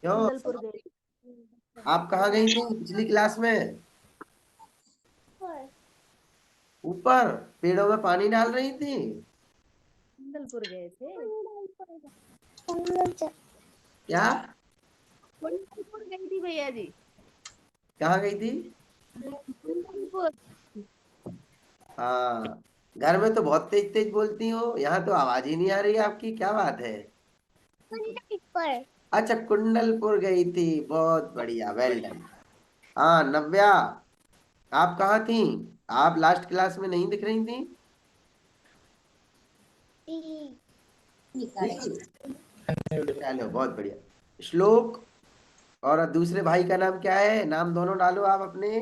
क्यों? कुंडलपुर गई। आप कहाँ गई थी पिछली क्लास में? ऊपर पेड़ों में पानी डाल रही थी। कुंडलपुर गए थे। क्या? कुंडलपुर गई थी भैया जी। कहाँ गई थी? कुंडलपुर। हाँ, घर में तो बहुत तेज तेज बोलती हो, यहाँ तो आवाज ही नहीं आ रही आपकी, क्या बात है? कुंडलपुर। अच्छा, कुंडलपुर गई थी, बहुत बढ़िया, वेल डन। हाँ नव्या, आप कहाँ थी? आप लास्ट क्लास में नहीं दिख रही थी। चलो बहुत बढ़िया। श्लोक और दूसरे भाई का नाम क्या है? नाम दोनों डालो आप अपने,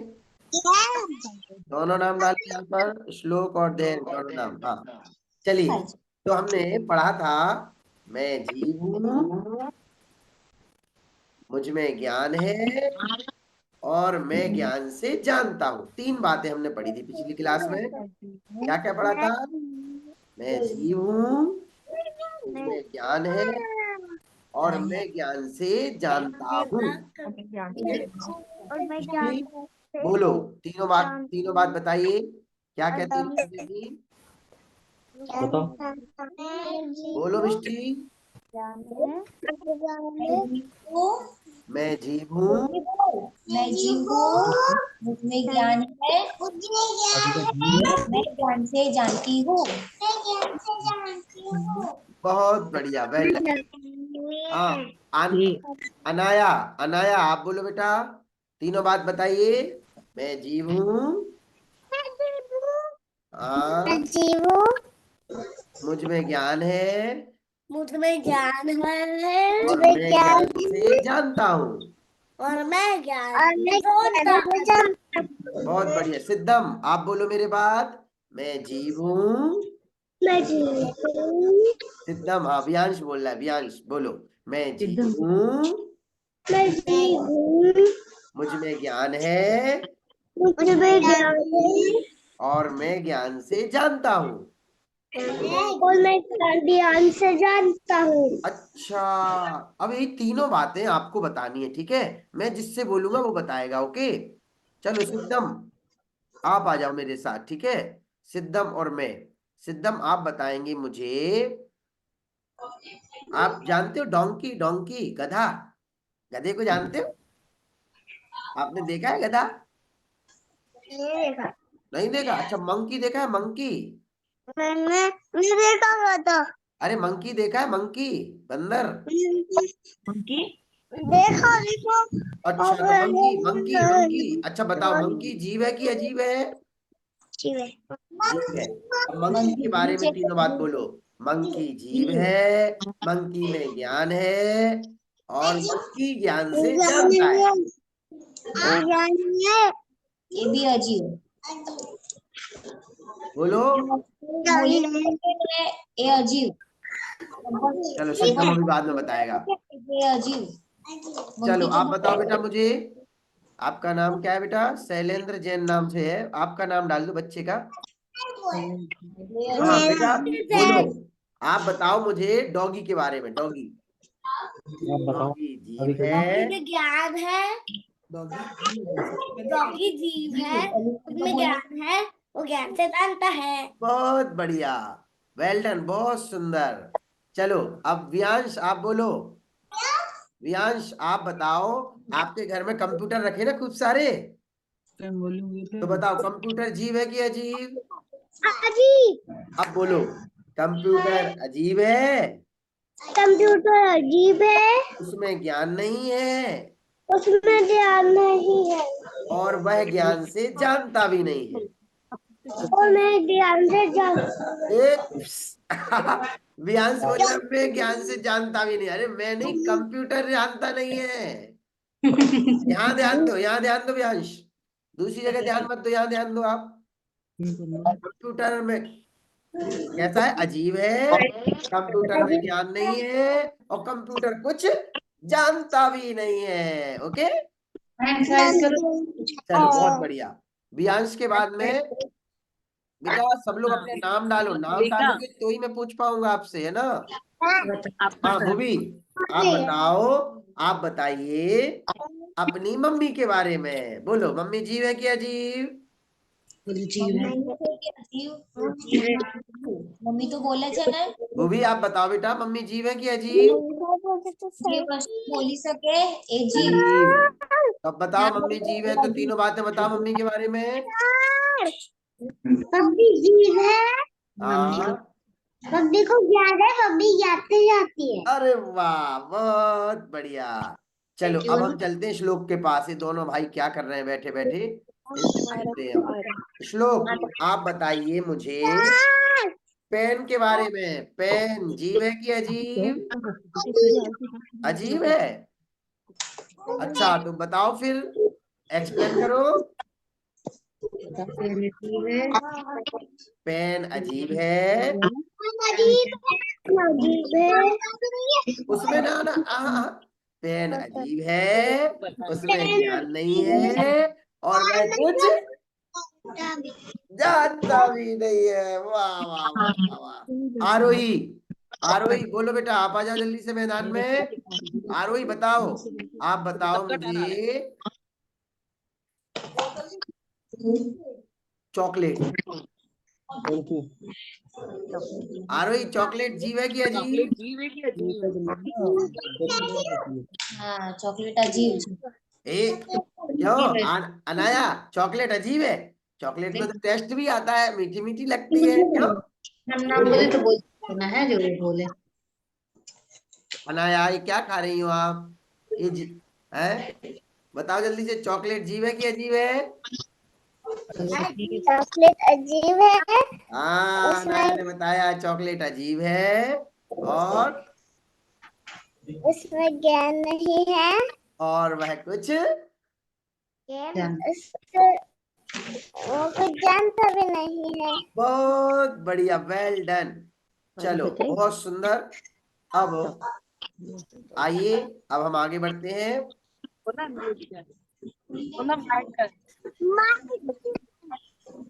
दोनों नाम डालो यहाँ पर, श्लोक और धैर्य, दोनों नाम। हाँ चलिए, तो हमने पढ़ा था, मैं जीव हूँ, मुझ में ज्ञान है, और मैं ज्ञान से जानता हूँ। तीन बातें हमने पढ़ी थी पिछली क्लास में। क्या क्या पढ़ा था? मैं जीव हूँ, मुझ में ज्ञान है, और मैं ज्ञान से जानता हूँ। और मैं मिष्टी, ज्ञान से बोलो, तीनों बात जानती बताइए, क्या क्या तीन हूँ। बातें थी? बताओ। बोलो मिष्टी। मैं जीव हूँ, मैं जीव हूँ, मुझमें ज्ञान है, अभी तक नहीं है। मैं ज्ञान से जानती हूँ। बहुत बढ़िया, वेल डन। हाँ, अनाया, अनाया आप बोलो बेटा, तीनों बात बताइए। मैं जीव हूँ, हाँ, जीवो मुझ में ज्ञान है, मुझमें ज्ञान है। और मुझमें मैं ज्ञान ज्ञान से जानता हूँ। और मैं ज्ञान से जानता बहुत हूँ। बढ़िया। सिद्धम आप बोलो मेरे बाद, मैं जीव हूँ। मैं जीव सिद्धम, हाँ वियांश बोल रहा है, वियांश बोलो, मैं जीव हूँ, मैं जीव हूँ। मुझ में ज्ञान है, मुझमें ज्ञान है और मैं ज्ञान से जानता हूँ। और मैं ध्यान से जानता हूँ। अच्छा, अब ये तीनों बातें आपको बतानी है, ठीक है? मैं जिससे बोलूंगा वो बताएगा, ओके? चलो सिद्धम, आप आ जाओ मेरे साथ, ठीक है? सिद्धम और मैं, सिद्धम आप बताएंगे मुझे, आप जानते हो डोंकी, डोंकी गधा, गधे को जानते हो? आपने देखा है गधा? देखा नहीं देखा? अच्छा, मंकी देखा है? मंकी, मैंने देखा हुआ था। अरे मंकी देखा है? मंकी, बंदर। उनकी देखो देखो अच्छा, तो मंकी, मंकी मंकी, अच्छा बताओ, मंकी जीव है कि अजीब है? जीव है। जीव है। अब मंकी के मंकी बारे में नीचे तीनों बात बोलो। मंकी जीव जीव, है, मंकी में ज्ञान है, और मंकी ज्ञान से ज्ञान जानता है। है ज्ञान है। ये भी अजीब। बोलो। बोली है, ये अजीब। चलो संबंध सिद्धम अभी बाद में बताएगा। ये अजीब। चलो मंकी तो आप बताओ बेटा मुझे, आपका नाम क्या है बेटा? शैलेंद्र जैन नाम से है, आपका नाम डाल दो बच्चे का। ये हाँ अजीब। बेटा, बोलो, आप बताओ मुझे डॉगी के बारे में। डॉगी, आप बताओ। डॉगी अभी जीव तक है, में ज्ञान है। डॉगी जीव है, सबसे पहले ये डॉगी जीव है उसमें ज्ञान है वो ज्ञान से जानता है। बहुत बढ़िया, वेल डन, बहुत सुंदर। चलो अब वियांश आप बोलो, वियांश आप बताओ, आपके घर में कंप्यूटर रखे ना खूब सारे, तो बताओ कंप्यूटर जीव है कि अजीब? अजीब। अब बोलो, कंप्यूटर अजीब है, कंप्यूटर अजीब है उसमें ज्ञान नहीं है, उसमें ध्यान नहीं है और वह ज्ञान से जानता भी नहीं है। और मैं ध्यान से जान। ए, वियांश बोल रहा मैं ज्ञान से जानता भी नहीं, अरे मैं नहीं, कंप्यूटर जानता नहीं है। यहाँ ध्यान दो, यहाँ ध्यान दो वियांश, दूसरी जगह ध्यान मत दो, यहाँ ध्यान दो आप। कंप्यूटर में कैसा है? अजीब है, कंप्यूटर में ज्ञान नहीं है, और कंप्यूटर कुछ जानता भी नहीं है, ओके? चलो बहुत बढ़िया। वियांश के बाद में बेटा सब लोग अपने नाम डालो, नाम डालोगे तो ही मैं पूछ पाऊंगा आपसे, है ना? हाँ भूवी, आप बताइए अपनी मम्मी के बारे में। बोलो, मम्मी जीव है कि अजीब? मम्मी तो बोले છે ને भूवी आप बताओ बेटा, मम्मी जीव है कि अजीब? જે વસ્તુ બોલી શકે એ જીવ अजीब। अब बताओ, मम्मी जीव है तो तीनों बातें बताओ मम्मी के बारे में। बब्बी जीव है। हाँ। बब्बी को याद है, बब्बी जाते जाती है। अरे वाह, बहुत बढ़िया। चलो अब हम चलते हैं श्लोक के पास। ये दोनों भाई क्या कर रहे हैं बैठे बैठे, इनसे पूछते हैं हम। श्लोक, आप बताइए मुझे पेन के बारे में। पेन जीव है कि अजीब? अजीब है। अच्छा तो बताओ फिर, एक्सप्लेन करो। पेन अजीब है। उसमें ना ना पेन अजीब है, उसमें ज्ञान नहीं है, और वह कुछ जानता भी नहीं है। वाह वाह वाह वाह वाह। आरोही, आरोही बोलो बेटा, आप आ जाओ जल्दी से मैदान में। आरोही बताओ, आप बताओ मुझे चॉकलेट। आरोही, चॉकलेट जीव है कि अजीब? हाँ चॉकलेट अजीब છે ए क्यों अनाया, चॉकलेट अजीब है? चॉकलेट में तो टेस्ट भी आता है, मीठी मीठी लगती है, क्यों? हम नाम बोले तो बोल ना है जो वो बोले अनाया ये क्या खा रही हो आप? ये है, बताओ जल्दी से, चॉकलेट जीव है कि अजीब है? चॉकलेट अजीब है। हाँ, अनाया उसमें ने बताया चॉकलेट अजीब है, और उसमें ज्ञान नहीं है। वह कुछ वो कुछ जानता भी नहीं है। बहुत बढ़िया, वेल डन। चलो बहुत सुंदर। अब आइए, अब हम आगे बढ़ते हैं।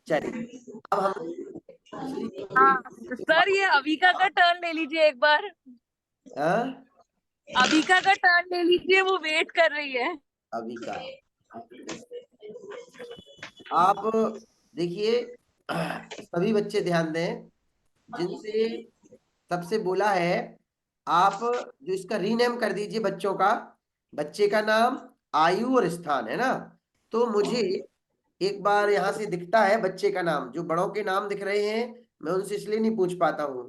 चलिए अब हम पिछली सर ये अविका का टर्न ले लीजिए एक बार। हाँ? अविका का टर्न ले लीजिए, वो वेट कर रही है। अभी का आप देखिए, सभी बच्चे ध्यान दें, जिनसे सबसे बोला है, आप जो इसका रीनेम कर दीजिए बच्चों का। बच्चे का नाम, आयु और स्थान, है ना? तो मुझे एक बार यहाँ से दिखता है बच्चे का नाम, जो बड़ों के नाम दिख रहे हैं मैं उनसे इसलिए नहीं पूछ पाता हूँ।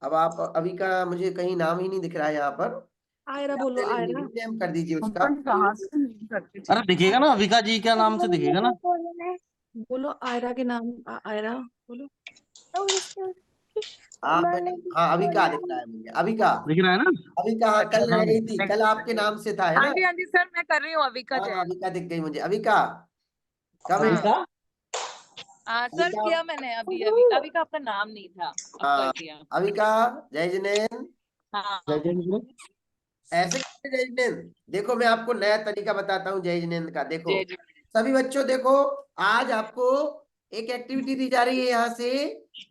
अब आप अभी का मुझे कहीं नाम ही नहीं दिख रहा है यहाँ पर। आयरा बोलो, आयरा। रीनेम कर दीजिए उसका। अरे दिखेगा ना, अविका जी क्या नाम से दिखेगा ना। बोलो आयरा के नाम, आयरा बोलो। हाँ मैंने, हाँ अभी का दिख रहा है मुझे, अभी का। दिख रहा है ना। अभी का, हाँ कल रह गई थी, कल आपके नाम से था, है हाँ ना? जी, हाँ जी सर, मैं कर रही हूँ अविका हाँ जैन। अभी का दिख गई मुझे। अभी का कब है? अविका। सर किया मैंने अभी। अविका, अविका आपका नाम नहीं था, अब कर हाँ दिया। अभी का। जय जिनेन। हाँ ऐसे कैसे जय जिनेन? देखो मैं आपको नया तरीका बताता हूँ जय जिनेन का। देखो जय जी। सभी बच्चों, देखो आज आपको एक एक्टिविटी दी जा रही है यहाँ से,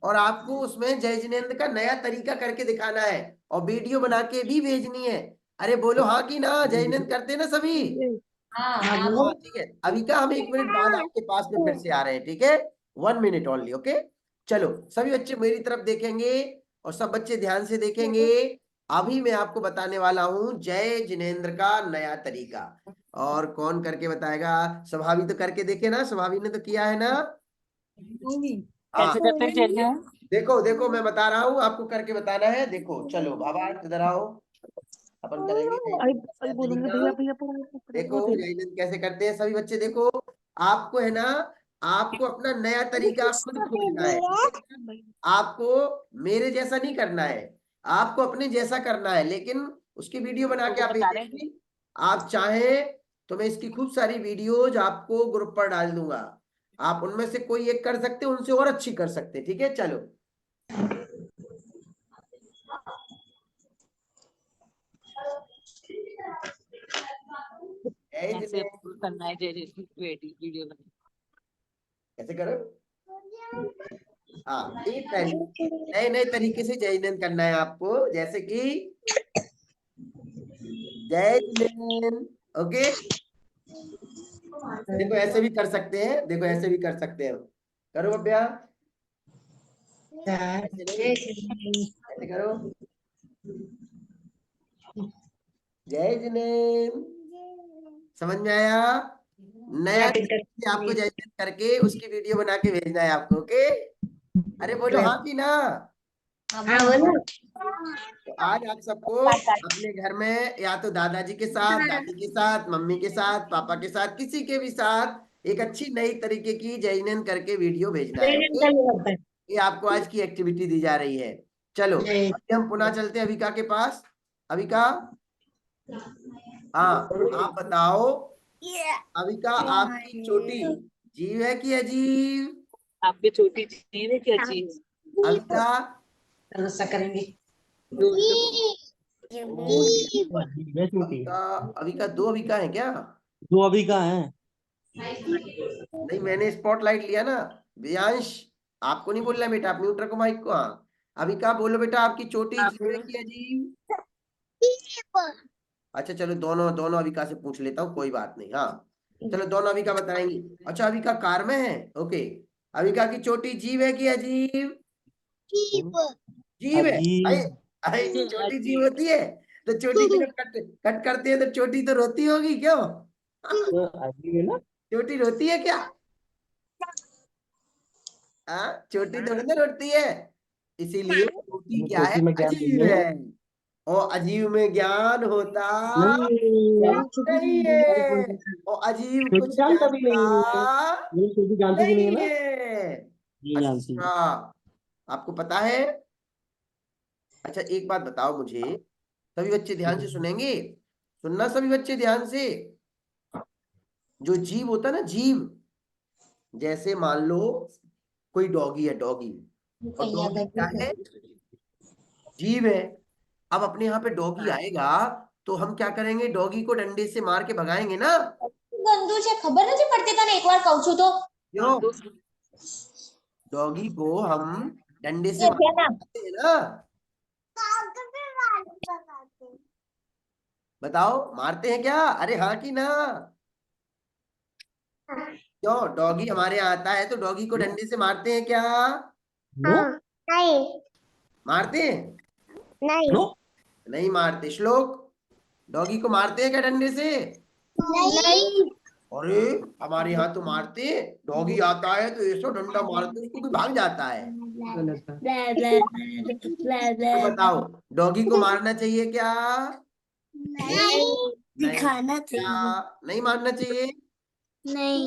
और आपको उसमें जय जिनेन्द्र का नया तरीका करके दिखाना है, और वीडियो बना के भी भेजनी है। अरे बोलो हाँ कि ना, जय जिनेन्द्र करते ना सभी? हाँ हाँ ठीक है। अभी का हम 1 मिनट बाद आपके पास में फिर से आ रहे हैं, ठीक है? 1 मिनट ओनली, ओके? चलो सभी बच्चे मेरी तरफ देखेंगे, और सब बच्चे ध्यान से देखेंगे। अभी मैं आपको बताने वाला हूँ जय जिनेन्द्र का नया तरीका। और कौन करके बताएगा? स्वभावी तो करके देखे ना, स्वभावी ने तो किया है ना। हाँ कैसे करते हैं जय जैन? देखो देखो, मैं बता रहा हूँ आपको, करके बताना है। देखो चलो बाबा इधर आओ, अपन करेंगे जय अरे जिनेन्द्र का अरे नया बोलूंगा तरीका। भैया, भैया देखो जय जिनेन्द्र कैसे करते हैं सभी बच्चे, देखो। आपको है ना, आपको अपना नया तरीका खुद खोजना है, ठीक है? आपको मेरे जैसा नहीं करना है, आपको अपने जैसा करना है, लेकिन उसकी वीडियो बना के आप बता रहे हैं। भेजेंगे। आप चाहें तो मैं इसकी खूब सारी वीडियोज आपको ग्रुप पर डाल दूंगा, आप उनमें से कोई एक कर सकते हो, उनसे और अच्छी कर सकते हैं, ठीक है? चलो जय कैसे जिनेन्द्र। करना है जय जैन की वीडियो बना। कैसे करो? हाँ, एक तरीके नए नए तरीके से जय हिंद करना है आपको, जैसे कि जय हिंद। ओके, देखो ऐसे भी कर सकते हैं, देखो ऐसे भी कर सकते हैं, करो अभ्या, ऐसे नहीं, ऐसे करो, जय जिनेन्द्र। समझ में आया? नया तरीके आपको जय हिंद करके उसकी वीडियो बना के भेजना है आपको। ओके, अरे बोलो हाँ की ना। तो आज आप सबको अपने घर में या तो दादाजी के साथ, दादी के साथ, मम्मी के साथ, पापा के साथ, किसी के भी साथ एक अच्छी नई तरीके की जय हिंद करके वीडियो भेजना है। ओके, ये आपको आज की एक्टिविटी दी जा रही है। चलो अभी हम पुनः चलते हैं अविका के पास। अविका, हाँ आप बताओ, अविका आपकी चोटी जीव है कि अजीब? आपकी छोटी चीज है क्या चीज? अविका, गुस्सा करेंगे। अविका, अविका दो अविका है क्या? दो अभी का है। नहीं, मैंने स्पॉटलाइट लिया ना। वियांश, आपको नहीं बोलना बेटा, आप म्यूट रखो माइक को। हाँ, अविका बोलो बेटा, आपकी चोटी जीव है कि अजीब? अच्छा चलो, दोनों दोनों अविका से पूछ लेता हूँ, कोई बात नहीं। हाँ चलो, दोनों अविका बताएंगी। अच्छा, अविका कार में है। ओके, अविका की चोटी जीव है कि अजीब? जीव है। अरे, अजीब। अरे चोटी जीव अजीब। होती है? तो चोटी को जब कट कट करते हैं तो चोटी तो रोती होगी क्यों? तो अजीब है ना। चोटी रोती है क्या? हाँ, चोटी थोड़ी ना रोती है। इसीलिए चोटी वो क्या है? चोटी में ज्ञान नहीं अजीब है। है। और अजीब में ज्ञान होता नहीं, नहीं है, और अजीब छोटी कुछ जानता भी जानता नहीं है। ये छोटी जानती भी नहीं है नहीं ना। है। ये जानती है। अच्छा, आपको पता है? अच्छा एक बात बताओ मुझे, सभी बच्चे ध्यान से सुनेंगे, सुनना सभी बच्चे ध्यान से। जो जीव होता है ना, जीव, जैसे मान लो कोई डॉगी है, डॉगी, और डॉगी क्या है? जीव है। अब अपने यहाँ पे डॉगी आएगा तो हम क्या करेंगे? डॉगी को डंडे से मार के भगाएंगे ना? गंदू છે ખબર નથી પડતી તને એકવાર કહું છું તો क्यों? डॉगी को हम डंडे से ये क्या नाम मारते हैं ना? बताओ, मारते हैं क्या? अरे हाँ की ना? क्यों? डॉगी हमारे यहाँ आता है तो डॉगी को डंडे से मारते हैं क्या? नो। नहीं मारते हैं? नो। नहीं नहीं मारते। श्लोक, डॉगी को मारते हैं क्या डंडे से? नहीं अरे, हमारे यहाँ तो मारते, डॉगी आता है तो ऐसा डंडा मारते उसको भी भाग जाता है। तो बताओ, डॉगी को मारना चाहिए क्या? नहीं नहीं। दिखाना क्या चाहिए नहीं मारना चाहिए? नहीं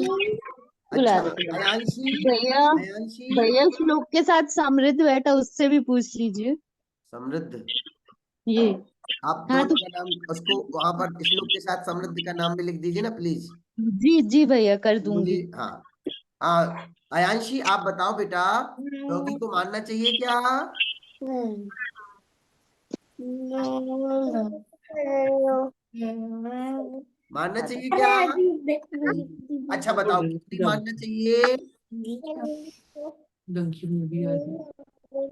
अच्छा, अयांशी, भैया अयांशी, भैया श्लोक के साथ समृद्ध बैठा उससे भी पूछ लीजिए समृद्ध, ये। आप हाँ दोनों तो का नाम उसको वहां पर श्लोक के साथ समृद्ध का नाम भी लिख दीजिए ना प्लीज। जी जी भैया कर मुझे, दूंगी। हाँ, अयांशी आप बताओ बेटा, डॉगी को मारना चाहिए क्या? मारना चाहिए क्या? अच्छा बताओ, कितनी मारना चाहिए?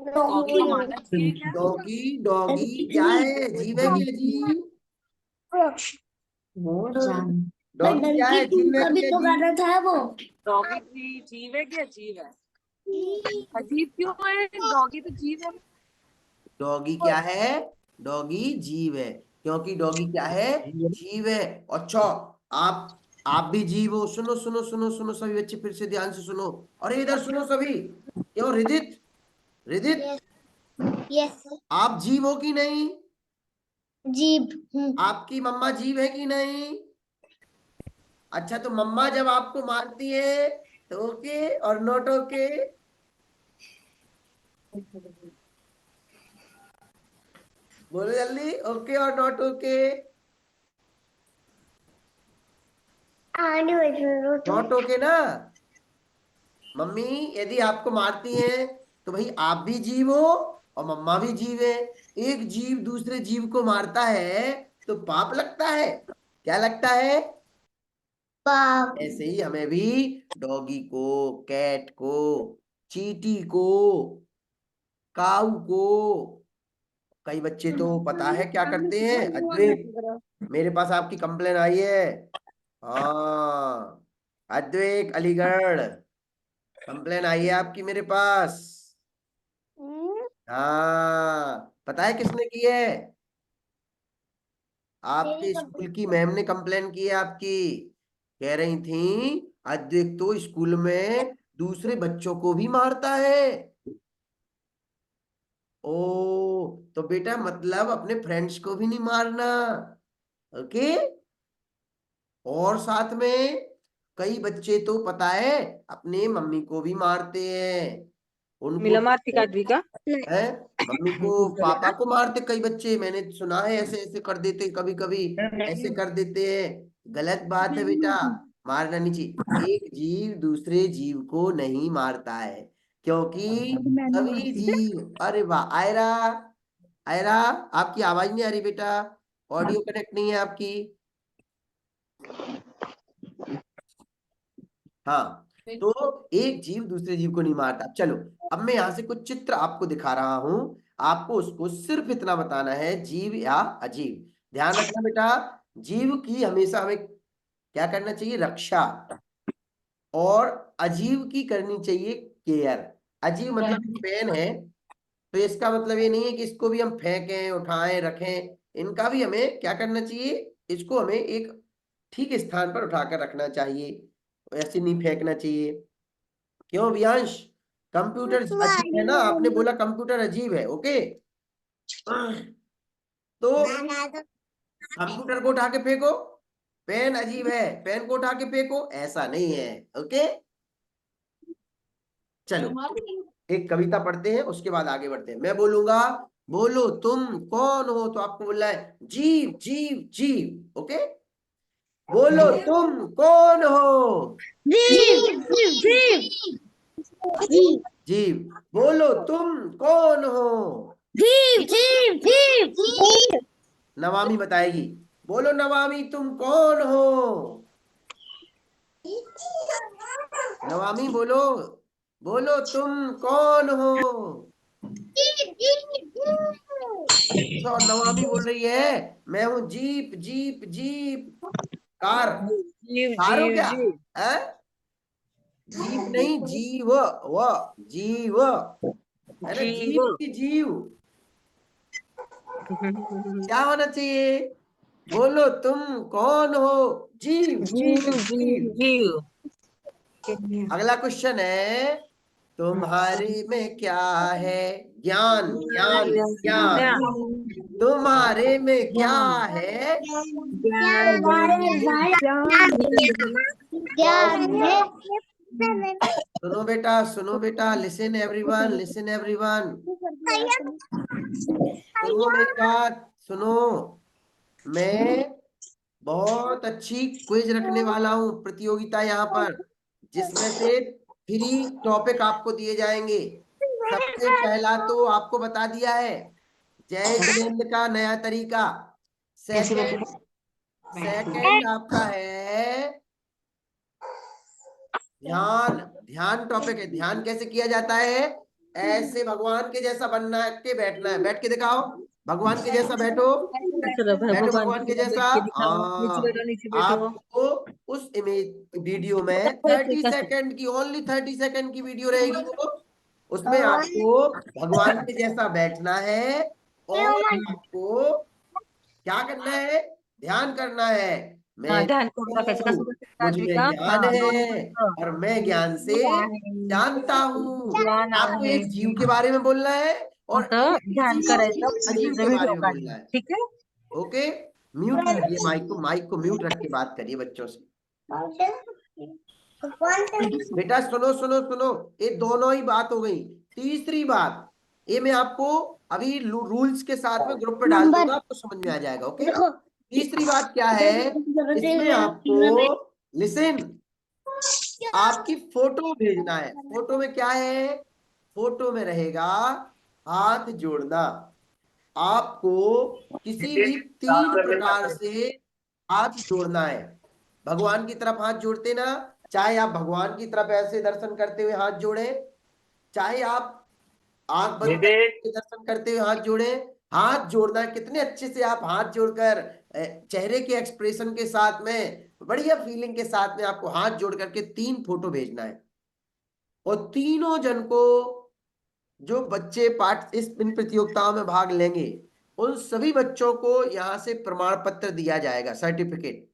डॉगी को मारना चाहिए क्या? डॉगी, डॉगी क्या है? जीव है कि अजीब? डॉगी क्या है? डंकी जीव है का कि भी तो गाना अजीब? था वो। डॉगी भी जीव है कि अजीब है? अजीब क्यों है? डॉगी तो जीव है। डॉगी क्या है? डॉगी जीव है, क्योंकि डॉगी क्या है? जीव है। अच्छा, आप भी जीव हो। सुनो सुनो सुनो सुनो सभी बच्चे, फिर से ध्यान से सुनो। अरे इधर सुनो सभी। क्यों रिदित, रिदित, यस यस आप जीव हो कि नहीं? जीभ आपकी मम्मा जीव है कि नहीं? अच्छा, तो मम्मा जब आपको मारती है तो ओके और नॉट ओके? बोलो जल्दी, ओके और नॉट ओके? नॉट ओके ना? मम्मी यदि आपको मारती है तो भाई आप भी जीव हो और मम्मा भी जीव है। एक जीव दूसरे जीव को मारता है तो पाप लगता है। क्या लगता है? पाप ऐसे ही हमें भी डॉगी को, कैट को, चींटी को, काऊ को। कई बच्चे तो पता है क्या करते हैं, अद्वैत मेरे पास आपकी कंप्लेन आई है। हाँ अद्वैत अलीगढ़, कंप्लेन आई है आपकी मेरे पास। हाँ पता है किसने की है? आपके स्कूल की मैम ने कंप्लेन की है आपकी। कह रही थी अद्वैत तो स्कूल में दूसरे बच्चों को भी मारता है। ओ तो बेटा मतलब अपने फ्रेंड्स को भी नहीं मारना, ओके। और साथ में कई बच्चे तो पता है अपने मम्मी को भी मारते हैं। उनको मिला मारती काटवी का है, मम्मी को पापा को मारते कई बच्चे, मैंने सुना है। ऐसे ऐसे कर देते, कभी कभी ऐसे कर देते हैं। गलत बात है बेटा, मारना नहीं चाहिए। एक जीव दूसरे जीव को नहीं मारता है, क्योंकि सभी जीव। अरे वाह आयरा, आयरा आपकी आवाज नहीं आ रही बेटा, ऑडियो कनेक्ट नहीं है आपकी। हाँ तो एक जीव दूसरे जीव को नहीं मारता। चलो अब मैं यहाँ से कुछ चित्र आपको दिखा रहा हूं, आपको उसको सिर्फ इतना बताना है, जीव या अजीव। ध्यान रखना बेटा, जीव की हमेशा हमें क्या करना चाहिए, रक्षा। और अजीव की करनी चाहिए केयर। अजीव मतलब पेन है, तो इसका मतलब ये नहीं है कि इसको भी हम फेंकें उठाएं रखें। इनका भी हमें क्या करना चाहिए, इसको हमें एक ठीक स्थान पर उठाकर रखना चाहिए, ऐसे नहीं फेंकना चाहिए। क्यों वियांश, कंप्यूटर अजीब है ना, आपने बोला कंप्यूटर अजीब है, ओके। तो कंप्यूटर को उठा के फेंको, पेन अजीब है पेन को उठा के फेंको, ऐसा नहीं है, ओके। चलो एक कविता पढ़ते हैं, उसके बाद आगे बढ़ते हैं। मैं बोलूंगा बोलो तुम कौन हो, तो आपको बोलना है जीव जीव जीव, ओके। बोलो तुम कौन हो, जीव जीव जीव जीव। बोलो तुम कौन हो, जीव जीव जीव नवामी बताएगी। बोलो नवामी तुम कौन हो, नवामी बोलो, बोलो तुम कौन हो। तो नवामी बोल रही है मैं हूं जीप जीप जीप, कार। जीव कार हो जीव क्या जीव है? जीप नहीं जीव, वो जीव है ना, जीव जीप की जीव। क्या होना चाहिए, बोलो तुम कौन हो, जीव जीव जीव जीव जीव। जीव अगला क्वेश्चन है, तुम्हारे में क्या है, ज्ञान ज्ञान ज्ञान। तुम्हारे में क्या है, ज्ञान ज्ञान है। सुनो बेटा, लिसन एवरीवन, लिसन एवरीवन। सुनो मेरी बात, सुनो। मैं बहुत अच्छी क्विज रखने वाला हूँ, प्रतियोगिता यहाँ पर, जिसमें से 3 टॉपिक आपको दिए जाएंगे। सबसे पहला तो आपको बता दिया है, जय जिनेन्द्र का नया तरीका। सेकंड, सेकंड आपका है ध्यान। ध्यान टॉपिक है, ध्यान कैसे किया जाता है, ऐसे भगवान के जैसा बनना है, के बैठना है, बैठ के दिखाओ, भगवान के जैसा बैठो, बैठो भगवान भगवान की के तरह देख जैसा। के दिखाओ, नीचे हाँ बैठो नीचे बैठो। आपको उस इमेज वीडियो में 30 सेकंड की, ओनली 30 सेकंड की वीडियो रहेगी वो, उसमें आपको भगवान के जैसा बैठना है और आपको क्या करना है, ध्यान करना है। हाँ मैं ध्यान कौन सा कैसे कर हूँ, सकते मुझ हैं में का, ज्ञान हाँ दोनों है का और मैं ज्ञान से जानता हूँ। ज्ञान आपको आहे एक जीव के बारे में बोलना है और होतं एक ध्यान करायचं अजीव के व्हिडिओ बारे में बोलना काढणे, है, ठीक है। ओके। म्यूट करिए माइक को म्यूट रख के बात करिए बच्चों से। बेटा सुनो सुनो सुनो, ये दोनों ही बात हो गई। तीसरी बात, ये मैं आपको अभी रूल्स के साथ में ग्रुप पे डाल नंबर दूंगा, आपको समझ में आ जाएगा, ओके। देखो तीसरी बात क्या है, इसमें आपको लिसन, आपकी फोटो भेजना है। फोटो में क्या है, फोटो में रहेगा हाथ जोड़ना। आपको किसी भी 3 प्रकार से हाथ जोड़ना है। भगवान की तरफ हाथ जोड़ते ना, चाहे आप भगवान की तरफ ऐसे दर्शन करते हुए हाथ जोड़े, चाहे आप आंख बंद करके दर्शन करते हुए हाथ जोड़े, हाथ जोड़ना है कितने अच्छे से आप हाथ जोड़कर चेहरे के एक्सप्रेशन के साथ में बढ़िया फीलिंग के साथ में आपको हाथ जोड़ करके 3 फोटो भेजना है। और तीनों जन को, जो बच्चे पार्ट इस इन प्रतियोगिताओं में भाग लेंगे, उन सभी बच्चों को यहाँ से प्रमाण पत्र दिया जाएगा, सर्टिफिकेट।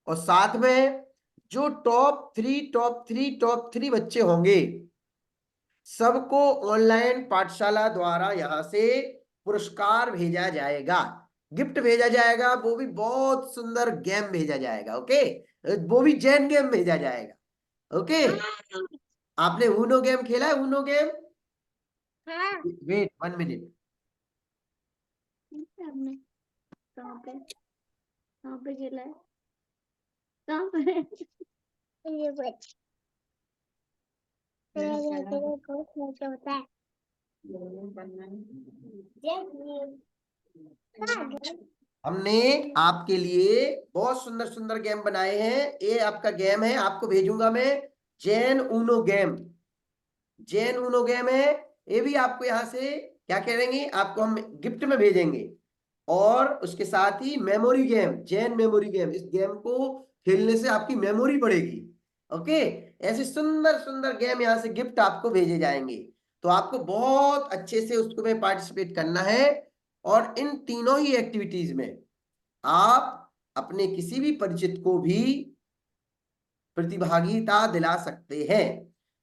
और साथ में जो टॉप 3 बच्चे होंगे, सबको ऑनलाइन पाठशाला द्वारा यहाँ से पुरस्कार भेजा जाएगा, गिफ्ट भेजा जाएगा, वो भी बहुत सुंदर गेम भेजा जाएगा। ओके, वो भी जैन गेम भेजा जाएगा। ओके, आपने ऊनो गेम खेला है? Uno game, wait 1 minute. आपने कहाँ पे खेला है? कहाँ पे? ये बच होता है। हमने आपके लिए बहुत सुंदर सुंदर गेम बनाए हैं। ये आपका गेम है, आपको भेजूंगा मैं, Jain Uno game. Jain Uno game है, ये भी आपको यहाँ से क्या करेंगे, आपको हम गिफ्ट में भेजेंगे। और उसके साथ ही मेमोरी गेम, जैन मेमोरी गेम, इस गेम को खेलने से आपकी मेमोरी बढ़ेगी। ओके, ऐसे सुंदर सुंदर गेम यहाँ से गिफ्ट आपको भेजे जाएंगे। तो आपको बहुत अच्छे से उसको में पार्टिसिपेट करना है। और इन तीनों ही एक्टिविटीज में आप अपने किसी भी परिचित को भी प्रतिभागिता दिला सकते हैं।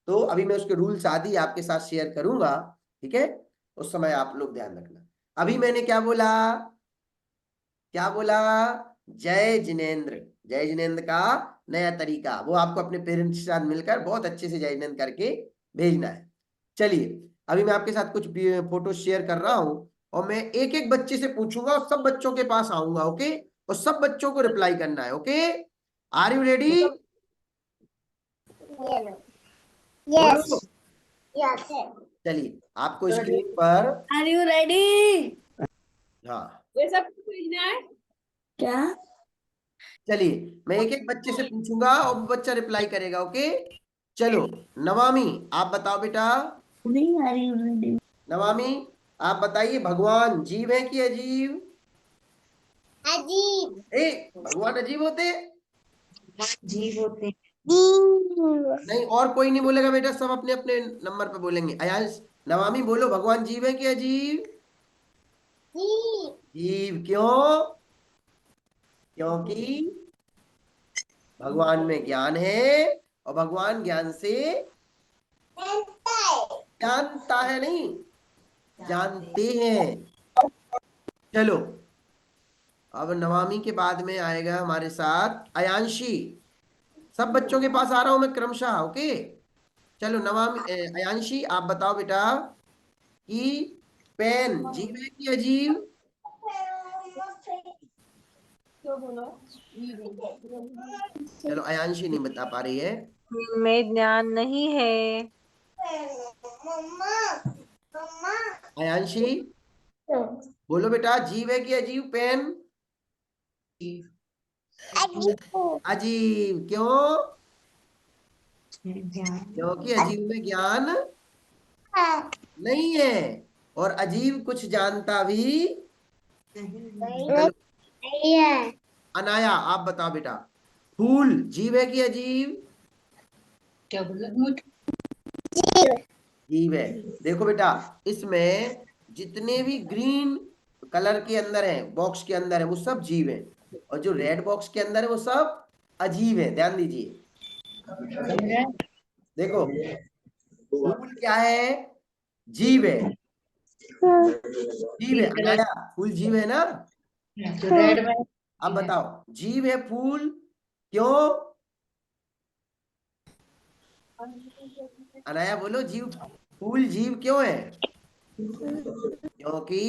तो अभी मैं उसके रूल्स आदि आपके साथ शेयर करूंगा, ठीक है? उस समय आप लोग ध्यान रखना। अभी मैंने क्या बोला, क्या बोला? जय जिनेंद्र। जय जिनेंद्र का नया तरीका, वो आपको अपने पेरेंट्स के साथ मिलकर बहुत अच्छे से जय जिनेंद्र करके भेजना है। चलिए, अभी मैं आपके साथ कुछ फोटो शेयर कर रहा हूं, और मैं एक एक बच्चे से पूछूंगा और सब बच्चों के पास आऊंगा। ओके, और सब बच्चों को रिप्लाई करना है। Okay, are you ready? Yes. Yes. चलिए, आपको स्क्रीन पर, Are you ready? हाँ, ये सब भेजना है क्या? चलिए मैं एक एक बच्चे से पूछूंगा और बच्चा रिप्लाई करेगा। ओके, चलो नवामी, आप बताओ बेटा। नहीं, are you ready? नवामी, आप बताइए, भगवान जीव है कि अजीब? अजीब। भगवान अजीब होते? जीव होते नहीं, और कोई नहीं बोलेगा बेटा, सब अपने अपने नंबर पे बोलेंगे। अयांश, नवामी बोलो, भगवान जीव है कि अजीब? जीव। जीव क्यों? क्योंकि भगवान में ज्ञान है, और भगवान ज्ञान से जानता है, नहीं जानते हैं। चलो, अब नवामी के बाद में आएगा हमारे साथ अयांशी। सब बच्चों के पास आ रहा हूं मैं क्रमशः। ओके, चलो नवामी, अयांशी आप बताओ बेटा कि पेन जीव है कि अजीब? चलो, अयांशी नहीं बता पा रही है। में ज्ञान नहीं है। अयांशी बोलो बेटा, जीव है कि अजीब पेन? अजीब क्यों? क्योंकि अजीब में ज्ञान नहीं है, और अजीब कुछ जानता भी चलो, अनाया आप बताओ बेटा, फूल जीव है कि अजीब? क्या बोला? जीव है। देखो बेटा, इसमें जितने भी ग्रीन कलर के अंदर है, बॉक्स के अंदर है, वो सब जीव है, और जो रेड बॉक्स के अंदर है वो सब अजीब है। ध्यान दीजिए, देखो फूल क्या है? जीव है। जीव है अनाया, फूल जीव है ना? रेड में अब बताओ, जीव है फूल क्यों? अनाया बोलो, जीव, फूल जीव क्यों है? क्योंकि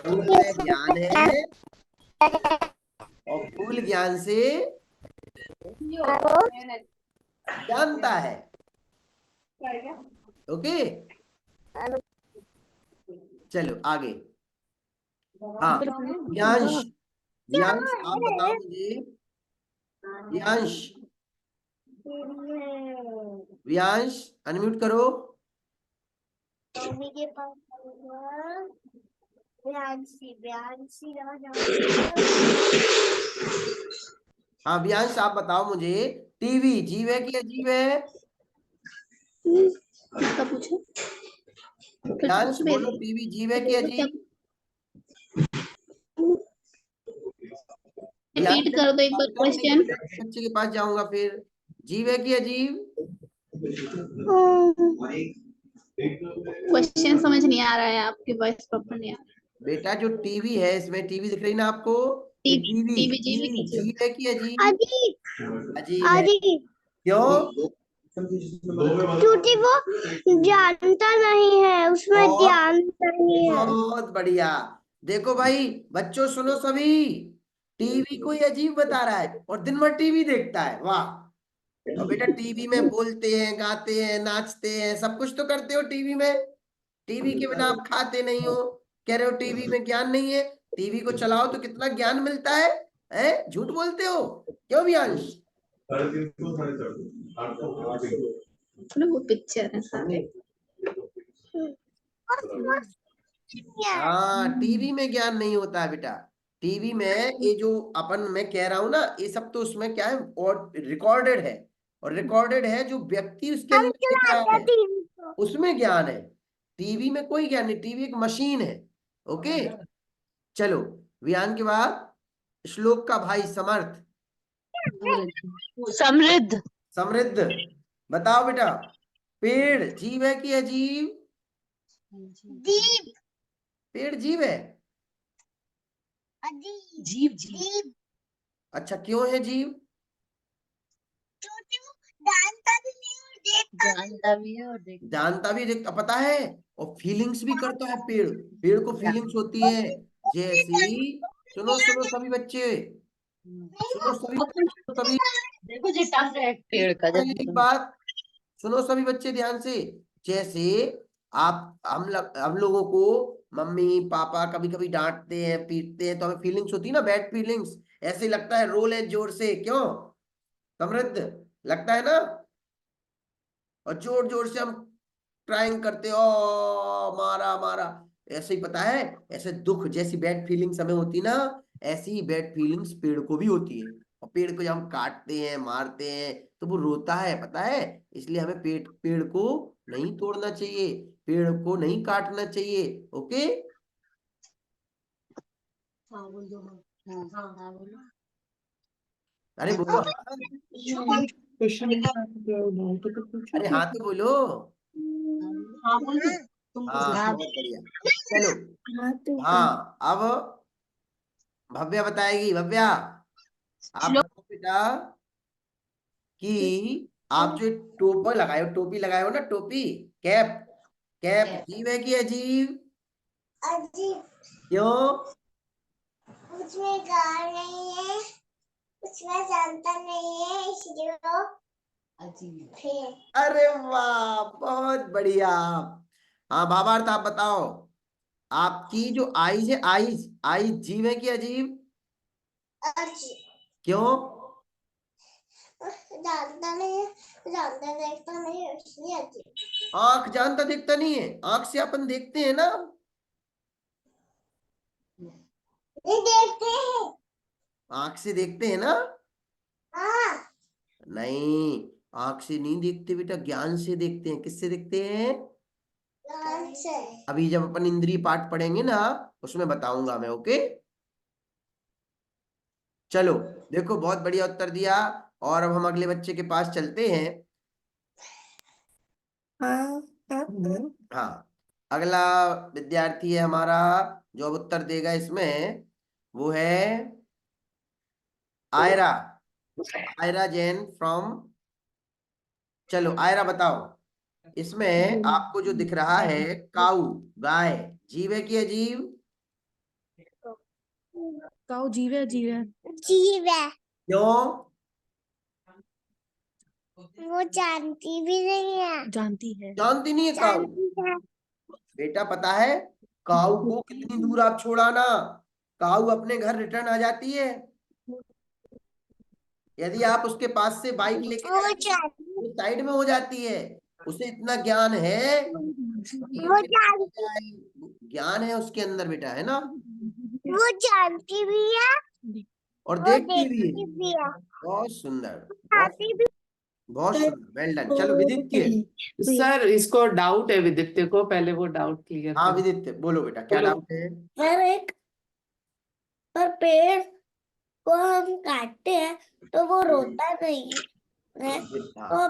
फूल में ज्ञान है, और फूल ज्ञान से जानता है। ओके, चलो आगे। हाँ, यांश, यांश आप बताओ मुझे, यांश व्यांश अनम्यूट करो। मम्मी के पास हाँ व्यांश आप बताओ मुझे, टीवी जीव है कि अजीब है? किसका पूछो? व्यांश बोलो, टीवी जीव है कि अजीब? व्यांश रिपीट कर दो एक बार क्वेश्चन। बच्चे के पास जाऊंगा फिर। जीव है कि अजीब? क्वेश्चन समझ नहीं आ रहा है, आपकी वॉइस प्रॉपर नहीं आ रहा। बेटा जो टीवी है, इसमें टीवी दिख रही ना आपको, ये टीवी टीवी जीव टीवी है जीव है कि अजीब? अजीब अजीब है। अजीब क्यों? क्योंकि वो जानता नहीं है, उसमें बहुत ध्यान नहीं है। बहुत बढ़िया। देखो भाई बच्चों सुनो सभी, टीवी को ये अजीब बता रहा है और दिन भर टीवी देखता है, वाह। और बेटा टीवी में बोलते हैं, गाते हैं, नाचते हैं, सब कुछ तो करते हो टीवी में। टीवी के बिना आप खाते नहीं हो। कह रहे हो टीवी में ज्ञान नहीं है। टीवी को चलाओ तो कितना ज्ञान मिलता है, हैं? झूठ बोलते हो क्यों व्यांश? वो पिक्चर है सारे। हाँ टीवी में ज्ञान नहीं होता है बेटा। टीवी में ये जो अपन मैं कह रहा हूं ना, ये सब तो उसमें क्या है, और रिकॉर्डेड है। और रिकॉर्डेड है जो व्यक्ति उसके हम अंदर दिख रहा चलाते है, टीवी को। उसमें ज्ञान है। टीवी में कोई ज्ञान नहीं, टीवी एक मशीन है। ओके चलो, व्यान के बाद श्लोक का भाई समर्थ। समृद्ध। समृद्ध बताओ बेटा, पेड़ जीव है कि अजीब? दीप पेड़ जीव है। अजीब जीव दीप अच्छा क्यों है जीव? क्योंकि वो जानता भी नहीं और देखता जानता भी है और देखता जानता भी देखता पता है, और फीलिंग्स भी करता है पेड़। पेड़ को फीलिंग्स होती है जैसी, सुनो सुनो सभी बच्चे, सुनो सभी सुनो सभी, देखो जी टफ है पेड़ का जब एक बात सुनो सभी बच्चे ध्यान से। जैसे आप हम लोगों को मम्मी पापा कभी कभी डांटते हैं, पीटते हैं, तो हमें फीलिंग्स होती है ना, बैड फीलिंग्स। ऐसे लगता है रो ले जोर से, क्यों समृद्ध? लगता है ना, और जोर जोर से हम ट्राइंग करते हो, मारा मारा, ऐसे ही पता है। ऐसे दुख जैसी बैड फीलिंग्स हमें होती ना, ऐसी ही बैड फीलिंग्स पेड़ को भी होती है। और पेड़ को जब हम काटते हैं, मारते हैं, तो वो रोता है पता है। इसलिए हमें पेड़ पेड़ को नहीं तोड़ना चाहिए, पेड़ को नहीं काटना चाहिए। ओके हाँ बोल दो। हाँ हाँ हाँ बोलो। अरे बोलो हाँ। अरे हाँ तो बोलो। हाँ बोल दो। तुम हाँ बहुत बढ़िया। चलो हाँ, अब भव्या बताएगी। भव्या आप बताओ बेटा कि आप जो टोपा लगाए हो, टोपी लगाए हो ना, टोपी, कैप, कैप जीव है कि अजीब? अजीब क्यों? उसमें गाल नहीं है, उसमें जानता नहीं है, इसलिए वो अजीब। फिर अरे वाह बहुत बढ़िया। हाँ भावार्थ आप बताओ, आपकी जो आईज है, आईज आईज जीव है कि अजीब? अजीब क्यों? जानता नहीं है, जानता देखता नहीं है, इसलिए अजीब। आंख जानता देखता नहीं है, आंख से अपन देखते हैं ना। नहीं देखते हैं। आंख से देखते हैं ना। हाँ नहीं, आंख से नहीं देखते बेटा, ज्ञान से देखते हैं। किससे देखते हैं? ज्ञान से। अभी जब अपन इंद्रिय पाठ पढ़ेंगे ना, उसमें बताऊंगा मैं। ओके चलो, देखो बहुत बढ़िया उत्तर दिया। और अब हम अगले बच्चे के पास चलते हैं। हाँ अगला विद्यार्थी है हमारा, जो अब उत्तर देगा इसमें, वो है आयरा। आयरा जैन फ्रॉम। चलो आयरा बताओ, इसमें आपको जो दिख रहा है, काऊ, गाय जीव है कि अजीब? काऊ जीव है, जीव है। जीव है, क्यों? वो जानती भी नहीं है। जानती है। जानती नहीं है काऊ? जानती है। बेटा पता है काऊ को कितनी दूर आप छोड़ाना, काऊ अपने घर रिटर्न आ जाती है। यदि आप उसके पास से बाइक लेके वो जाएंगे जानती वो साइड में हो जाती है। उसे इतना ज्ञान है कि वो बिना जानती ज्ञान है उसके अंदर बेटा, है ना, वो जानती भी है, और वो देखती भी है। देखती भी है, बहुत सुंदर, बहुत आती भी। बहुत सुंदर, वेल डन। चलो विदित्य। सर इसको डाउट है विदित्य को, पहले वो डाउट क्लियर हाँ कर। विदित्य बोलो बेटा, क्या बोलो। डाउट है? पर पेड़ को हम काटते हैं तो वो रोता नहीं है, तो हाँ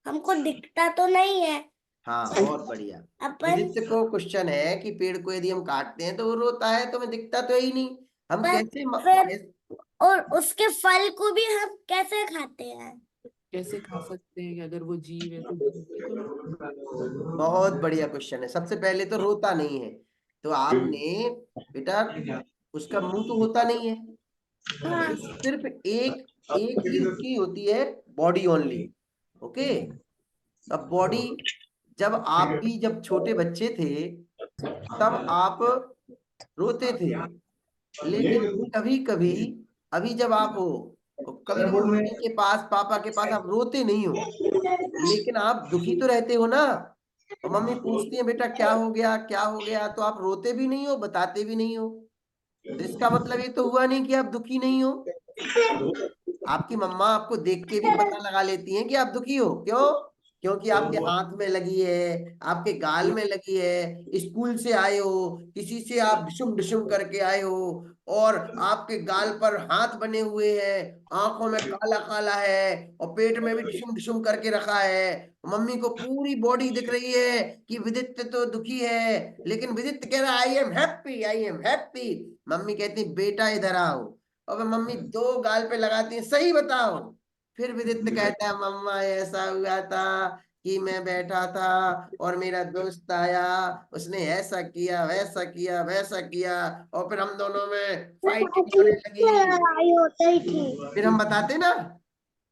हमको दिखता तो नहीं है। हाँ, बहुत बढ़िया। अपन विदित्य को क्वेश्चन है कि पेड़ को यदि हम काटते हैं तो वो रोता है, तो हमें दिखता तो ही नहीं, हम पर कैसे फिर और उसके फल को भी हम कैसे खाते हैं? कैसे खा सकते हैं कि अगर वो जीव है तो जीव है तो बहुत बढ़िया क्वेश्चन है। सबसे पहले तो रोता नहीं है, तो आपने बेटा उसका मुंह तो होता नहीं है, हाँ, सिर्फ एक एक ही उसकी होती है बॉडी ओनली। ओके, अब बॉडी, जब आप भी जब छोटे बच्चे थे तब आप रोते थे, लेकिन कभी कभी अभी जब आप हो, कभी कभी मम्मी के पास पापा के पास आप रोते नहीं हो, लेकिन आप दुखी तो रहते हो ना। और मम्मी पूछती है बेटा क्या हो गया क्या हो गया, तो आप रोते भी नहीं हो, बताते भी नहीं हो। तो इसका मतलब ये तो हुआ नहीं कि आप दुखी नहीं हो। आपकी मम्मा आपको देख के भी पता लगा लेती हैं कि आप दुखी हो। क्यों? क्योंकि आपके हाथ में लगी है, आपके गाल में लगी है, स्कूल से आए हो, किसी से आप डिशुम डिशुम करके आए हो, और आपके गाल पर हाथ बने हुए हैं, आंखों में काला काला है, और पेट में भी डिशुम डिशुम करके रखा है। मम्मी को पूरी बॉडी दिख रही है कि विदित्य तो दुखी है, लेकिन विदित्य कह रहा है I am happy, I am happy. Mummy कहती बेटा इधर आओ, और मम्मी दो गाल पे लगाती है सही बताओ। फिर विदित्य कहता है मम्मा ऐसा हुआ था कि मैं बैठा था और मेरा दोस्त आया, उसने ऐसा किया वैसा किया वैसा किया, और फिर हम दोनों में फाइटिंग होने लगी। लड़ाई होता ही थी। फिर हम बताते ना।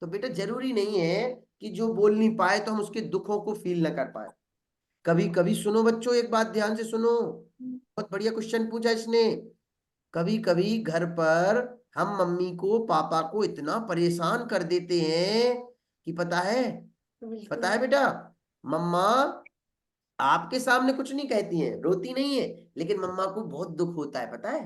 तो बेटा जरूरी नहीं है कि जो बोल नहीं पाए तो हम उसके दुखों को फील ना कर पाए। कभी कभी सुनो बच्चों, एक बात ध्यान से सुनो, बहुत बढ़िया क्वेश्चन पूछा इसने। कभी कभी घर पर हम मम्मी को पापा को इतना परेशान कर देते हैं कि पता है बेटा, मम्मा आपके सामने कुछ नहीं कहती हैं, रोती नहीं है, लेकिन मम्मा को बहुत दुख होता है, पता है।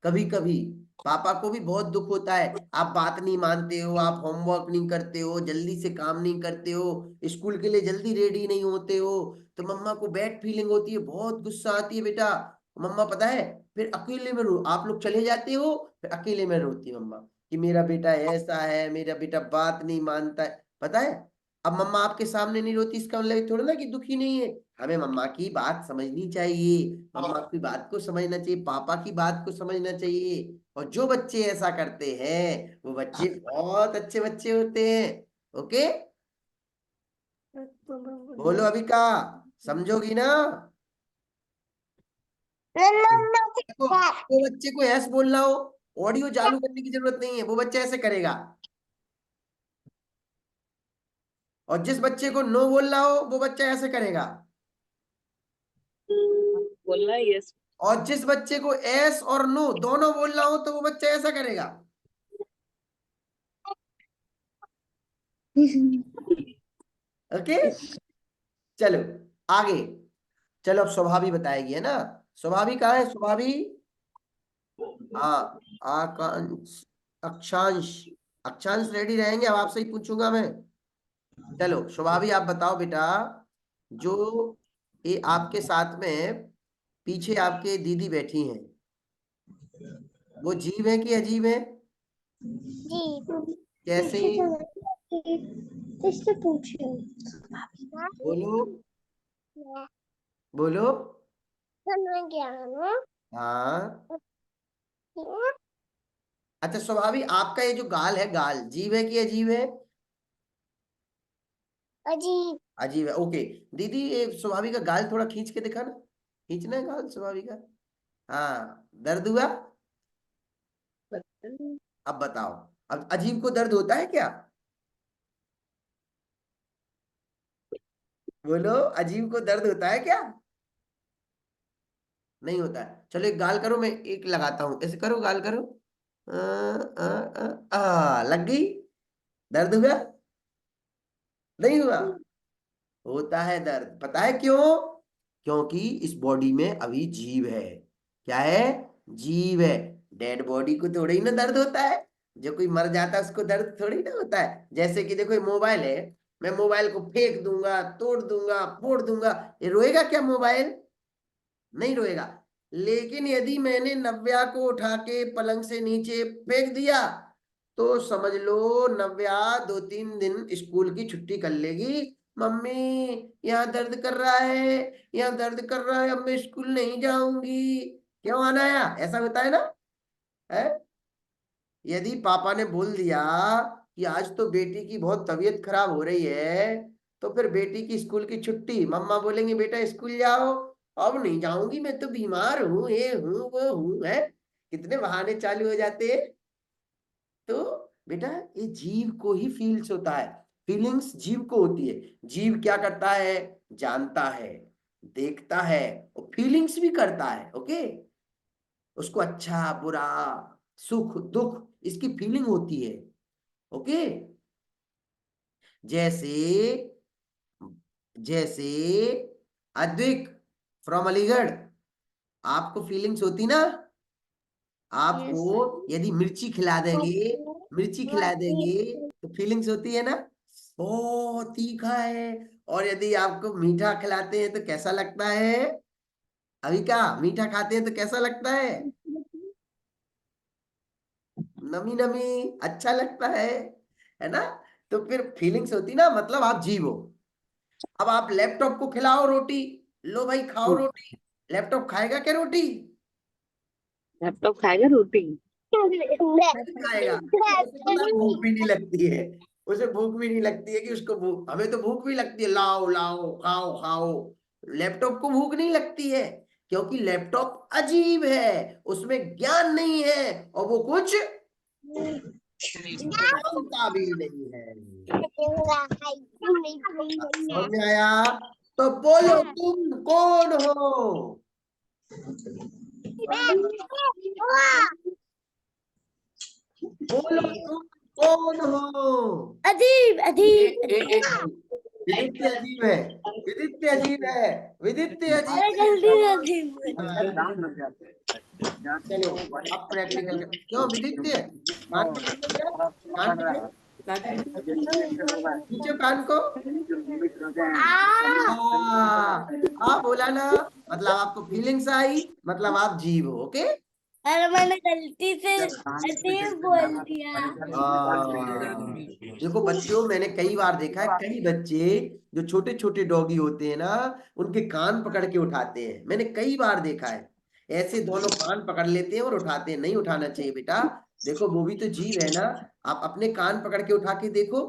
कभी कभी पापा को भी बहुत दुख होता है, आप बात नहीं मानते हो, आप होमवर्क नहीं करते हो, जल्दी से काम नहीं करते हो, स्कूल के लिए जल्दी रेडी नहीं होते हो, तो मम्मा को बैड फीलिंग होती है, बहुत गुस्सा आती है बेटा। मम्मा पता है फिर अकेले में रो, आप लोग चले जाते हो, फिर अकेले में रोती है मम्मा कि मेरा बेटा ऐसा है, मेरा बेटा बात नहीं मानता है, पता है। अब मम्मा आपके सामने नहीं रोती, इसका मतलब थोड़ा ना कि दुखी नहीं है। हमें मम्मा की बात समझनी चाहिए, मम्मा की बात को समझना चाहिए, पापा की बात को समझना चाहिए। और जो बच्चे ऐसा करते हैं वो बच्चे बहुत अच्छे बच्चे होते हैं। ओके, बोलो अभी का, समझोगी ना? देखो, वो बच्चे को ऐस बोलना हो, ऑडियो चालू करने की जरूरत नहीं है, वो बच्चा ऐसे करेगा। और जिस बच्चे को नो बोलना हो वो बच्चा ऐसे करेगा। बोलना है यस। और जिस बच्चे को एस और नो दोनों बोलना हो तो वो बच्चा ऐसा करेगा। ओके, चलो आगे। चलो अब स्वभावी बताएगी, है ना। स्वभावी कहाँ है? स्वभावी, हाँ, आकांश, अक्षांश, अक्षांश रेडी रहेंगे? अब आपसे ही पूछूंगा मैं। चलो स्वभावी आप बताओ बेटा, जो ये आपके साथ में पीछे आपके दीदी बैठी हैं, वो जीव है कि अजीब है? जी, कैसे? किससे पूछे? बोलो बोलो। मैं ज्ञान हाँ, अच्छा स्वभावी आपका ये जो गाल है, गाल जीव है कि अजीब है? अजीब। अजीब है, ओके। दीदी ये स्वभावी का गाल थोड़ा खींच के दिखा ना, खींचना है गाल स्वभावी का। हाँ, दर्द हुआ? अब बताओ, अब अजीब को दर्द होता है क्या? बोलो, अजीब को दर्द होता है क्या? नहीं होता है। चलो एक गाल करो, मैं एक लगाता हूं, ऐसे करो गाल करो। लग गई। दर्द हुआ? नहीं हुआ? होता है दर्द। पता है क्यों? क्योंकि इस बॉडी में अभी जीव है। क्या है? जीव है। डेड बॉडी को थोड़ी ही ना दर्द होता है। जो कोई मर जाता है उसको दर्द थोड़ी ना होता है। जैसे कि देखो ये मोबाइल है, मैं मोबाइल को फेंक दूंगा, तोड़ दूंगा, फोड़ दूंगा, ये रोएगा क्या मोबाइल? नहीं रोएगा। लेकिन यदि मैंने नव्या को उठा के पलंग से नीचे फेंक दिया तो समझ लो नव्या 2-3 दिन स्कूल की छुट्टी कर लेगी। मम्मी यहाँ दर्द कर रहा है, यहाँ दर्द कर रहा है, अब मैं स्कूल नहीं जाऊंगी। क्यों अनाया? ऐसा होता है ना? है? यदि पापा ने बोल दिया कि आज तो बेटी की बहुत तबीयत खराब हो रही है, तो फिर बेटी की स्कूल की छुट्टी, मम्मा बोलेंगे बेटा स्कूल जाओ। अब नहीं जाऊंगी, मैं तो बीमार हूँ, ये हूँ वो हूँ, है? कितने बहाने चालू हो जाते हैं। तो बेटा ये जीव को ही फील्स होता है। फीलिंग्स जीव को होती है। जीव क्या करता है? जानता है, देखता है और फीलिंग्स भी करता है। ओके? उसको अच्छा बुरा, सुख दुख, इसकी फीलिंग होती है। ओके? जैसे जैसे अद्विक फ्रॉम अलीगढ़, आपको फीलिंग्स होती ना? आपको यदि मिर्ची खिला देंगे, मिर्ची खिला देंगे तो फीलिंग्स होती है ना? ओ तीखा है। और यदि आपको मीठा खिलाते हैं तो कैसा लगता है? अभी क्या मीठा खाते हैं तो कैसा लगता है? नमी नमी, अच्छा लगता है ना? तो फिर फीलिंग्स होती ना, मतलब आप जीव हो। अब आप लैपटॉप को खिलाओ रोटी, लो भाई खाओ रोटी, लैपटॉप खाएगा क्या रोटी? लैपटॉप खाएगा रोटी? नहीं खाएगा। उसे पता है भूख भी नहीं लगती है। उसे भूख भी नहीं लगती है कि उसको भूख, हमें तो भूख भी लगती है, लाओ लाओ खाओ खाओ। लैपटॉप को भूख नहीं लगती है क्योंकि लैपटॉप अजीब है, उसमें ज्ञान नहीं है और वो कुछ जानता भी नहीं है। समझ में आया? तो बोलो तुम कौन हो? बोलो तुम कौन हो? अजीब अजीब। विदित्य अजीब है, विदित्य अजीब है, विदित्य अजीब अरे है। जल्दी अजीब। चलो अब प्रैक्टिकल कर। क्यों विदित्य? कान पकड़ लो जरा, कान पकड़ो, खींचो कान को। बोला ना, मतलब आपको फीलिंग्स आई, मतलब आप जीव हो। ओके? अरे मैंने गलती से अजीब बोल दिया। देखो बच्चों, मैंने कई बार देखा है, कई बच्चे जो छोटे छोटे डॉगी होते हैं ना, उनके कान पकड़ के उठाते हैं। मैंने कई बार देखा है, ऐसे दोनों कान पकड़ लेते हैं और उठाते हैं। नहीं उठाना चाहिए बेटा। देखो वो भी तो जीव है ना। आप अपने कान पकड़ के उठा के देखो,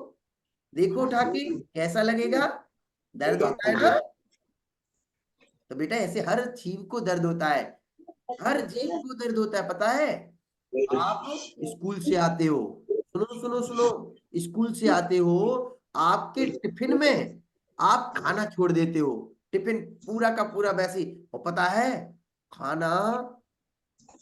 देखो उठा के कैसा लगेगा? दर्द होता है ना? तो बेटा ऐसे हर जीव को दर्द होता है, हर जीव को दर्द होता है, पता है? आप स्कूल से आते हो, सुनो सुनो सुनो, स्कूल से आते हो, आपके टिफिन में आप खाना छोड़ देते हो, टिफिन पूरा का पूरा वैसे ही। और पता है खाना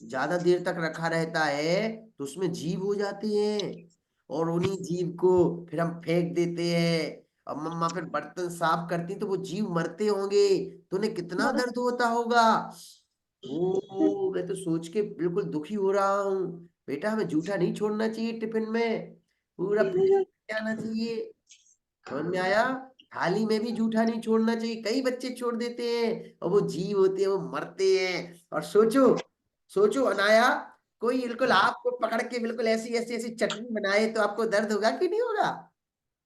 ज्यादा देर तक रखा रहता है तो उसमें जीव हो जाती हैं और उन्हीं जीव को फिर हम फेंक देते हैं और मम्मा फिर बर्तन साफ करती तो वो जीव मरते होंगे, तो उन्हें कितना दर्द होता होगा। ओ मैं तो सोच के बिल्कुल दुखी हो रहा हूँ। बेटा हमें जूठा नहीं छोड़ना चाहिए टिफिन में, पूरा पेट भर आना चाहिए। समझ में आया? थाली में भी जूठा नहीं छोड़ना चाहिए। कई बच्चे छोड़ देते हैं और वो जीव होते हैं, वो मरते हैं। और सोचो, सोचो अनाया, कोई बिल्कुल आपको पकड़ के बिल्कुल ऐसी ऐसी ऐसी चटनी बनाए तो आपको दर्द होगा कि नहीं होगा?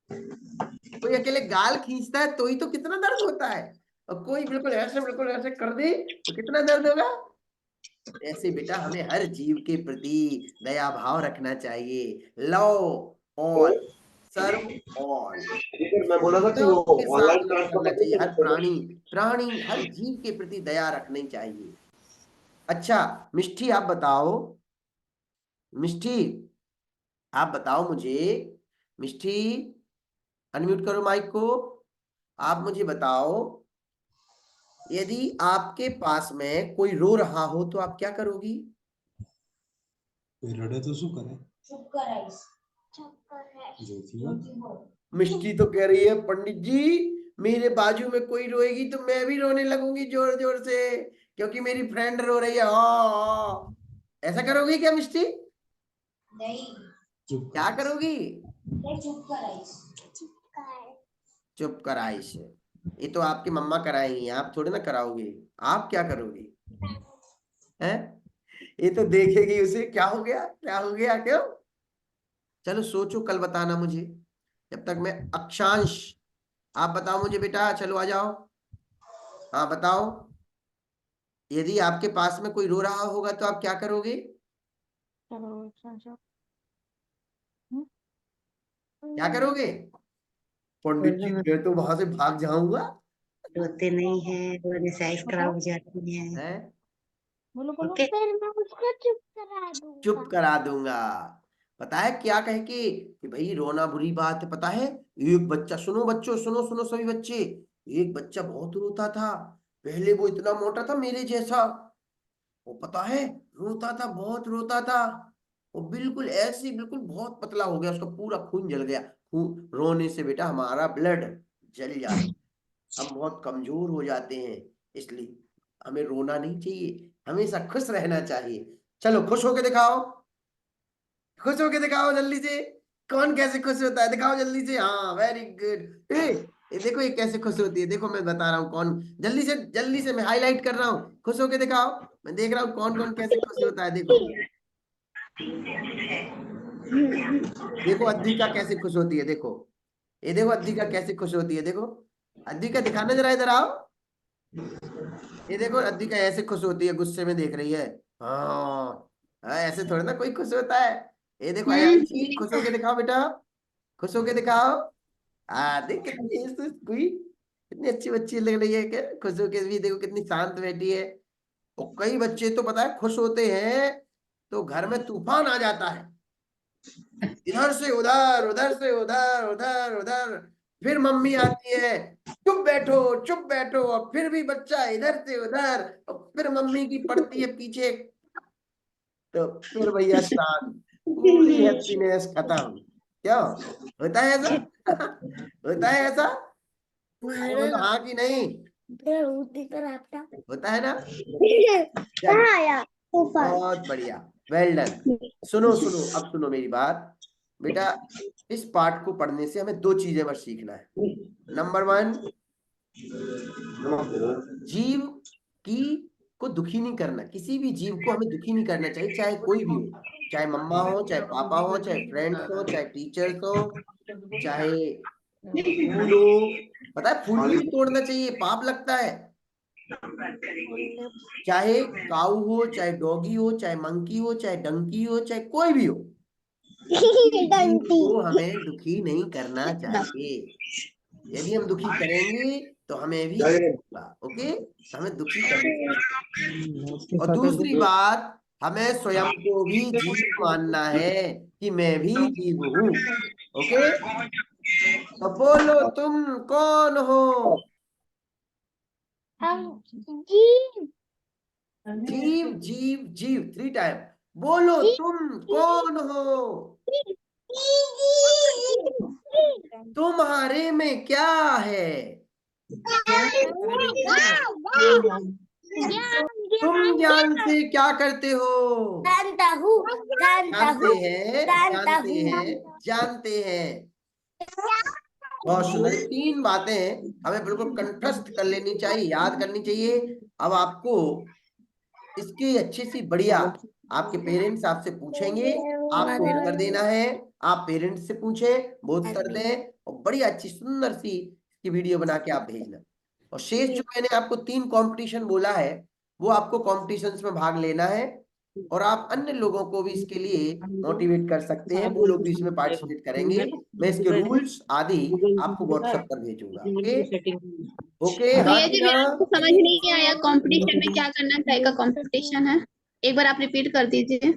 कोई अकेले गाल खींचता है तो ही तो कितना दर्द होता है, और कोई बिल्कुल ऐसे कर दे तो कितना दर्द होगा। ऐसे बेटा हमें हर जीव के प्रति दया भाव रखना चाहिए। लव ऑल, सर्व ऑल, मैं बोला था कि वो सबके साथ ऑनलाइन लव ट्रांसफर करना करते चाहिए। थे हर प्राणी, प्राणी हर जीव के प्रति दया रखनी चाहिए। अच्छा मिष्टी आप बताओ, मिष्टी आप बताओ मुझे, मिष्टी अनम्यूट करो माइक को। आप मुझे बताओ, यदि आपके पास में कोई रो रहा हो तो आप क्या करोगी? कोई रड़े तो शू करे? चुप कराइस। मिष्टी तो कह रही है पंडित जी मेरे बाजू में कोई रोएगी तो मैं भी रोने लगूंगी जोर जोर से, क्योंकि मेरी फ्रेंड रो रही है। हाँ, ऐसा करोगी क्या मिष्टी? नहीं, क्या करोगी? चुप कर आई। चुप कराई से? ये तो आपकी मम्मा कराएंगी, आप थोड़ी ना कराओगे। आप क्या करोगी? हैं? ये तो देखेगी उसे क्या हो गया, क्या हो गया, क्यों? चलो सोचो, कल बताना मुझे। जब तक मैं अक्षांश, आप बताओ मुझे बेटा, चलो आ जाओ। हाँ बताओ, यदि आपके पास में कोई रो रहा होगा तो आप क्या करोगे? क्या करोगे? पंडित जी मैं तो वहां से भाग जाऊंगा। रोते नहीं है, रोने से आइस खराब हो जाती है। हैं? ओके, फिर मैं उसको चुप करा चुप दूंगा। करा दूंगा। पता है क्या कह के कि भाई रोना बुरी बात है, पता है? एक बच्चा, सुनो बच्चों, सुनो सुनो सभी बच्चे, एक बच्चा बहुत रोता था। पहले वो इतना मोटा था मेरे जैसा, वो पता है रोता था, बहुत रोता था। वो बिल्कुल ऐसे, बिल्कुल बहुत पतला हो गया, उसका पूरा खून जल गया। खून रोने से बेटा हमारा ब्लड जल जाता, हम बहुत कमजोर हो जाते हैं। इसलिए हमें रोना नहीं चाहिए, हमेशा खुश रहना चाहिए। चलो खुश होके दिखाओ, खुश होके दिखाओ जल्दी से। कौन कैसे खुश होता है, दिखाओ जल्दी से। हाँ वेरी गुड। ये देखो ये कैसे खुश होती है, देखो मैं बता रहा हूँ कौन। जल्दी से मैं हाईलाइट कर रहा हूँ, खुश होके दिखाओ। मैं देख रहा हूँ कौन कौन कैसे खुश होता है, देखो। देखो अद्विका कैसे खुश होती है, देखो। ये देखो अद्विका कैसे खुश होती है, देखो। अद्विका दिखाना जरा, इधर आओ। ये देखो अद्विका ऐसे खुश होती है, गुस्से में देख रही है। हाँ, ऐसे थोड़ा ना कोई खुश होता है। ये देखो आयांशी, खुश होके दिखाओ बेटा, खुश होके दिखाओ। देख कितनी कोई कितनी अच्छी बच्ची लग रही है, क्या खुश होके भी देखो कितनी शांत बैठी है। और कई बच्चे तो पता है खुश होते हैं तो घर में तूफान आ जाता है, इधर से उधर, उधर से उधर, उधर उधर। फिर मम्मी आती है, चुप बैठो चुप बैठो, और फिर भी बच्चा इधर से उधर, और फिर मम्मी की पड़ती है पीछे, तो फिर भैया शांत, पूरी हैप्पीनेस खत्म। क्या होता है ऐसा? होता है ऐसा? अरे बोलो हाँ कि नहीं? होता है ना? चलो बहुत बढ़िया, वेल डन। सुनो सुनो, अब सुनो मेरी बात बेटा। इस पाठ को पढ़ने से हमें दो चीजें बस सीखना है। नंबर 1, जीव की को दुखी नहीं करना, किसी भी जीव को हमें दुखी नहीं करना चाहिए, चाहे कोई भी हो, चाहे मम्मा हो, चाहे पापा हो, चाहे फ्रेंड्स हो, चाहे टीचर्स हो, चाहे फूल हो। पता है फूल भी नहीं तोड़ना चाहिए, पाप लगता है। चाहे काऊ हो, चाहे डॉगी हो, चाहे मंकी हो, चाहे डंकी हो, चाहे कोई भी हो, जीव को हमें दुखी नहीं करना चाहिए। यदि हम दुखी करेंगे तो हमें भी होगा। ओके, तो हमें दुखी करना। और दूसरी बात, हमें स्वयं को भी जीव मानना है कि मैं भी जीव हूं। ओके, तो बोलो तुम कौन हो? जी जीव जीव जीव 3 टाइम बोलो, तुम कौन हो? तुम्हारे में क्या है? तुम ज्ञान से क्या करते हो? जानते हैं, जानते हैं, जानते हैं। बहुत सुंदर, 3 बातें हमें बिल्कुल कंठस्थ कर लेनी चाहिए, याद करनी चाहिए। अब आपको इसकी अच्छी सी बढ़िया, आपके पेरेंट्स आपसे पूछेंगे, आपको उत्तर देना है। आप पेरेंट्स से पूछें, वो उत्तर दें, और बड़ी अच्छी सुंदर सी इसकी वीडियो बना के आप भेजना। और शेष जो मैंने आपको 3 कंपटीशन बोला है, वो आपको कॉम्पिटिशन्स में भाग लेना है, और आप अन्य लोगों को भी इसके लिए मोटिवेट कर सकते हैं, वो लोग भी इसमें पार्टिसिपेट करेंगे। मैं इसके रूल्स आदि आपको व्हाट्सएप पर भेजूंगा। ओके ओके, हाँ भैया कि जी ना? मेरे को समझ नहीं आया कंपटीशन में क्या करना, क्या का कंपटीशन है, एक बार आप रिपीट कर दीजिए।